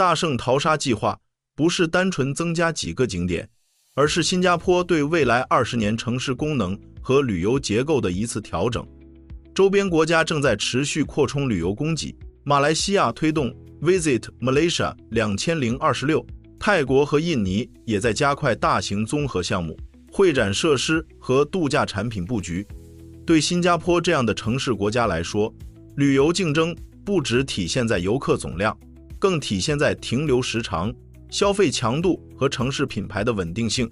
大圣淘沙计划不是单纯增加几个景点，而是新加坡对未来20年城市功能和旅游结构的一次调整。周边国家正在持续扩充旅游供给，马来西亚推动 Visit Malaysia 2026，泰国和印尼也在加快大型综合项目、会展设施和度假产品布局。对新加坡这样的城市国家来说，旅游竞争不只体现在游客总量，更体现在停留时长、消费强度和城市品牌的稳定性。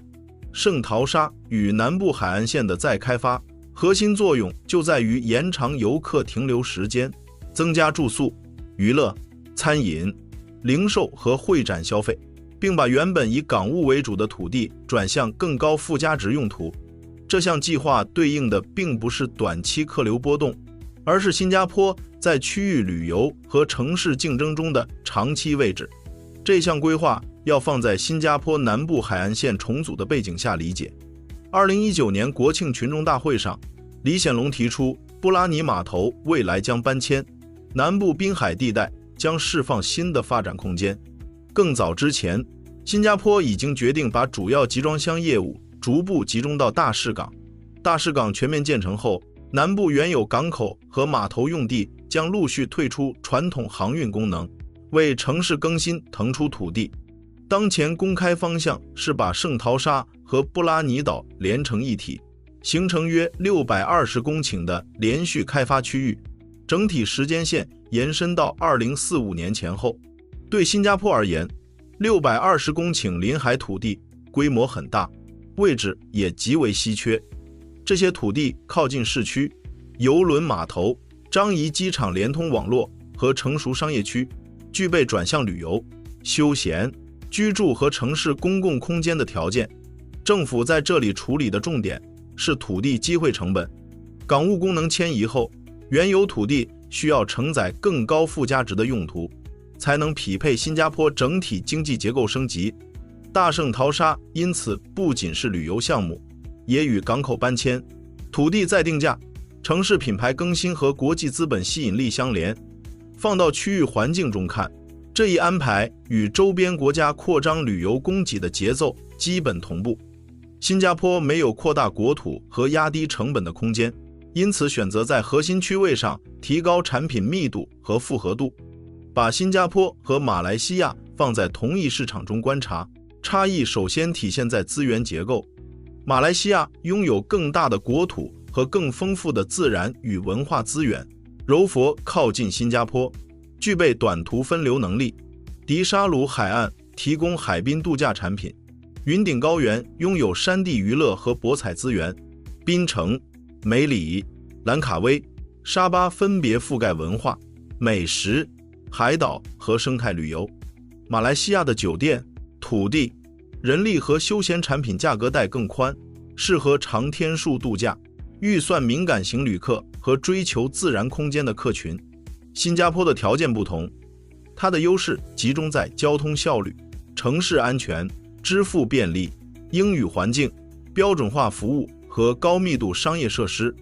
圣淘沙与南部海岸线的再开发，核心作用就在于延长游客停留时间，增加住宿、娱乐、餐饮、零售和会展消费，并把原本以港务为主的土地转向更高附加值用途。这项计划对应的并不是短期客流波动，而是新加坡在区域旅游和城市竞争中的长期位置。这项规划要放在新加坡南部海岸线重组的背景下理解。2019年国庆群众大会上，李显龙提出布拉尼码头未来将搬迁，南部滨海地带将释放新的发展空间。更早之前，新加坡已经决定把主要集装箱业务逐步集中到大士港。大士港全面建成后，南部原有港口和码头用地将陆续退出传统航运功能，为城市更新腾出土地。当前公开方向是把圣淘沙和布拉尼岛连成一体，形成约620公顷的连续开发区域，整体时间线延伸到2045年前后。对新加坡而言，620公顷临海土地规模很大，位置也极为稀缺。这些土地靠近市区、邮轮码头、樟宜机场连通网络和成熟商业区，具备转向旅游、休闲、居住和城市公共空间的条件。政府在这里处理的重点是土地机会成本。港务功能迁移后，原有土地需要承载更高附加值的用途，才能匹配新加坡整体经济结构升级。大圣淘沙因此不仅是旅游项目，也与港口搬迁、土地再定价、城市品牌更新和国际资本吸引力相连。放到区域环境中看，这一安排与周边国家扩张旅游供给的节奏基本同步。新加坡没有扩大国土和压低成本的空间，因此选择在核心区位上提高产品密度和复合度。把新加坡和马来西亚放在同一市场中观察，差异首先体现在资源结构。马来西亚拥有更大的国土和更丰富的自然与文化资源，柔佛靠近新加坡，具备短途分流能力。迪沙鲁海岸提供海滨度假产品，云顶高原拥有山地娱乐和博彩资源，槟城、美里、兰卡威、沙巴分别覆盖文化、美食、海岛和生态旅游。马来西亚的酒店、土地、人力和休闲产品价格带更宽，适合长天数度假、预算敏感型旅客和追求自然空间的客群。新加坡的条件不同，它的优势集中在交通效率、城市安全、支付便利、英语环境、标准化服务和高密度商业设施。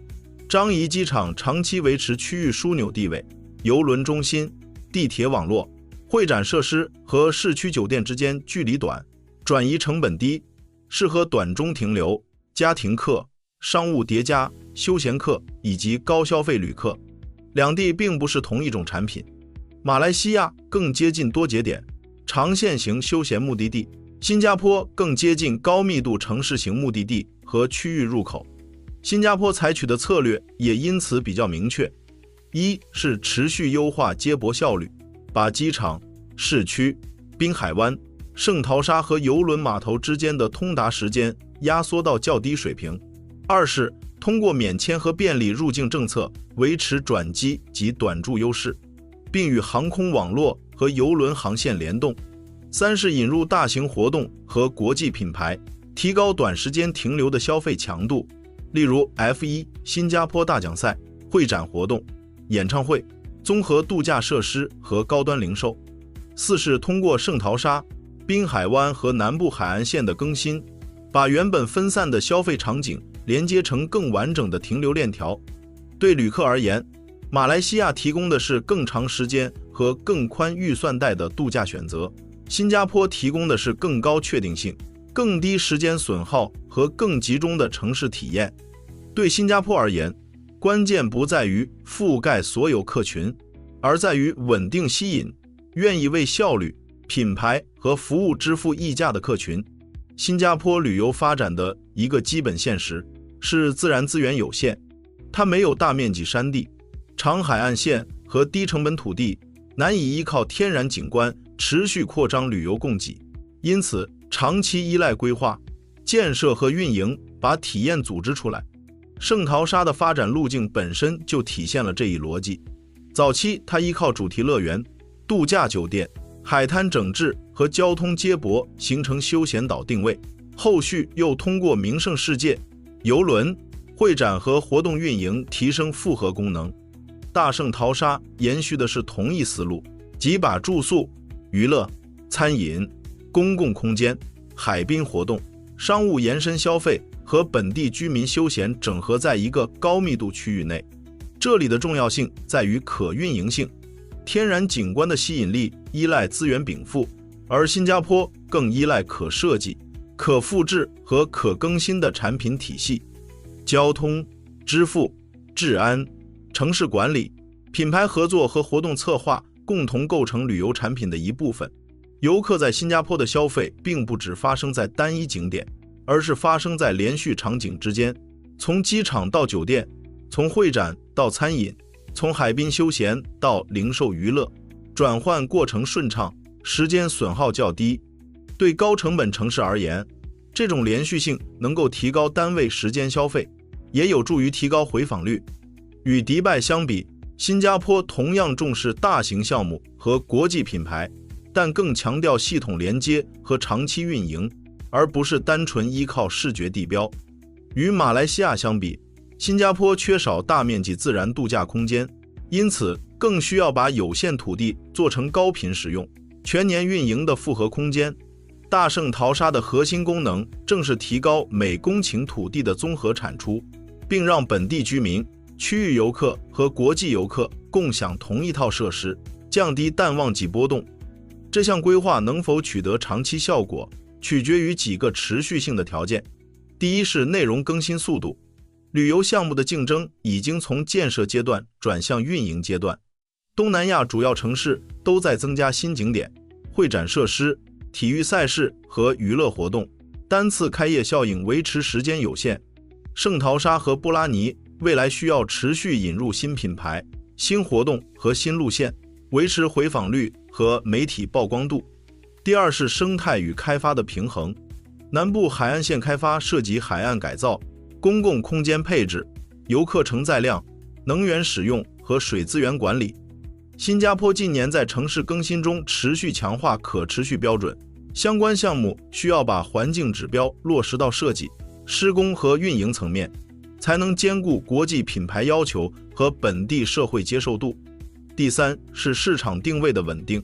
樟宜机场长期维持区域枢纽地位，邮轮中心、地铁网络、会展设施和市区酒店之间距离短，转移成本低，适合短中停留、家庭客、商务叠加、休闲客以及高消费旅客。两地并不是同一种产品。马来西亚更接近多节点、长线型休闲目的地，新加坡更接近高密度城市型目的地和区域入口。新加坡采取的策略也因此比较明确：一是持续优化接驳效率，把机场、市区、滨海湾、圣淘沙和邮轮码头之间的通达时间压缩到较低水平；二是通过免签和便利入境政策维持转机及短驻优势，并与航空网络和邮轮航线联动；三是引入大型活动和国际品牌，提高短时间停留的消费强度，例如 F1 新加坡大奖赛、会展活动、演唱会、综合度假设施和高端零售；四是通过圣淘沙、滨海湾和南部海岸线的更新，把原本分散的消费场景连接成更完整的停留链条。对旅客而言，马来西亚提供的是更长时间和更宽预算带的度假选择。新加坡提供的是更高确定性、更低时间损耗和更集中的城市体验。对新加坡而言，关键不在于覆盖所有客群，而在于稳定吸引愿意为效率、品牌和服务支付溢价的客群。新加坡旅游发展的一个基本现实是自然资源有限，它没有大面积山地、长海岸线和低成本土地，难以依靠天然景观持续扩张旅游供给，因此长期依赖规划、建设和运营把体验组织出来。圣淘沙的发展路径本身就体现了这一逻辑。早期它依靠主题乐园、度假酒店、海滩整治和交通接驳形成休闲岛定位，后续又通过名胜世界、邮轮、会展和活动运营提升复合功能。大圣淘沙延续的是同一思路，即把住宿、娱乐、餐饮、公共空间、海滨活动、商务延伸消费和本地居民休闲整合在一个高密度区域内。这里的重要性在于可运营性，天然景观的吸引力依赖资源禀赋，而新加坡更依赖可设计、可复制和可更新的产品体系。交通、支付、治安、城市管理、品牌合作和活动策划共同构成旅游产品的一部分。游客在新加坡的消费并不只发生在单一景点，而是发生在连续场景之间，从机场到酒店，从会展到餐饮，从海滨休闲到零售娱乐，转换过程顺畅，时间损耗较低。对高成本城市而言，这种连续性能够提高单位时间消费，也有助于提高回访率。与迪拜相比，新加坡同样重视大型项目和国际品牌，但更强调系统连接和长期运营，而不是单纯依靠视觉地标。与马来西亚相比，新加坡缺少大面积自然度假空间，因此更需要把有限土地做成高频使用、全年运营的复合空间。大圣淘沙的核心功能正是提高每公顷土地的综合产出，并让本地居民、区域游客和国际游客共享同一套设施，降低淡旺季波动。这项规划能否取得长期效果，取决于几个持续性的条件。第一是内容更新速度。旅游项目的竞争已经从建设阶段转向运营阶段，东南亚主要城市都在增加新景点、会展设施、体育赛事和娱乐活动，单次开业效应维持时间有限。圣淘沙和布拉尼未来需要持续引入新品牌、新活动和新路线，维持回访率和媒体曝光度。第二是生态与开发的平衡。南部海岸线开发涉及海岸改造、公共空间配置、游客承载量、能源使用和水资源管理。新加坡近年在城市更新中持续强化可持续标准，相关项目需要把环境指标落实到设计、施工和运营层面，才能兼顾国际品牌要求和本地社会接受度。第三是市场定位的稳定。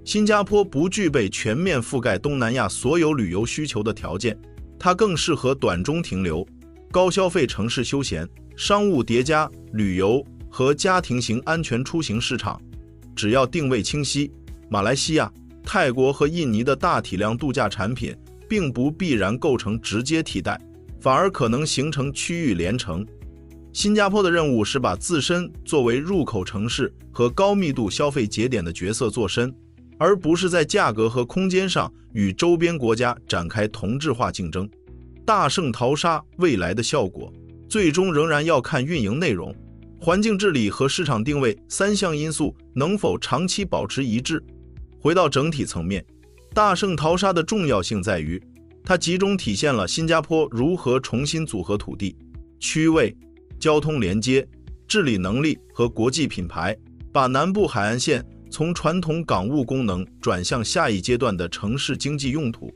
新加坡不具备全面覆盖东南亚所有旅游需求的条件，它更适合短中停留、高消费城市休闲、商务叠加、旅游和家庭型安全出行市场。只要定位清晰，马来西亚、泰国和印尼的大体量度假产品并不必然构成直接替代，反而可能形成区域连城。新加坡的任务是把自身作为入口城市和高密度消费节点的角色做深，而不是在价格和空间上与周边国家展开同质化竞争。大圣淘沙未来的效果，最终仍然要看运营内容、环境治理和市场定位三项因素能否长期保持一致。回到整体层面，大圣淘沙的重要性在于，它集中体现了新加坡如何重新组合土地、区位、交通连接、治理能力和国际品牌，把南部海岸线从传统港务功能转向下一阶段的城市经济用途。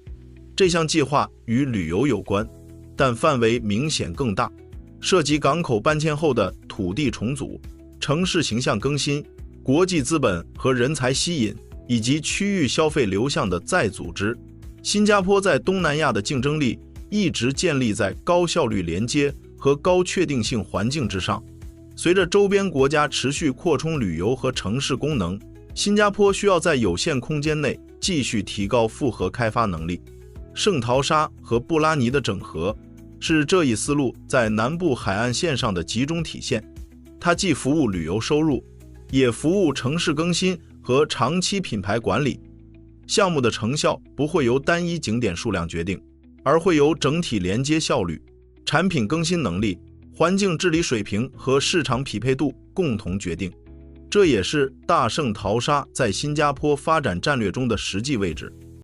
这项计划与旅游有关，但范围明显更大，涉及港口搬迁后的土地重组、城市形象更新、国际资本和人才吸引，以及区域消费流向的再组织。新加坡在东南亚的竞争力一直建立在高效率连接和高确定性环境之上。随着周边国家持续扩充旅游和城市功能，新加坡需要在有限空间内继续提高复合开发能力。圣淘沙和布拉尼的整合是这一思路在南部海岸线上的集中体现，它既服务旅游收入，也服务城市更新和长期品牌管理。项目的成效不会由单一景点数量决定，而会由整体连接效率、产品更新能力、环境治理水平和市场匹配度共同决定。这也是大圣淘沙在新加坡发展战略中的实际位置。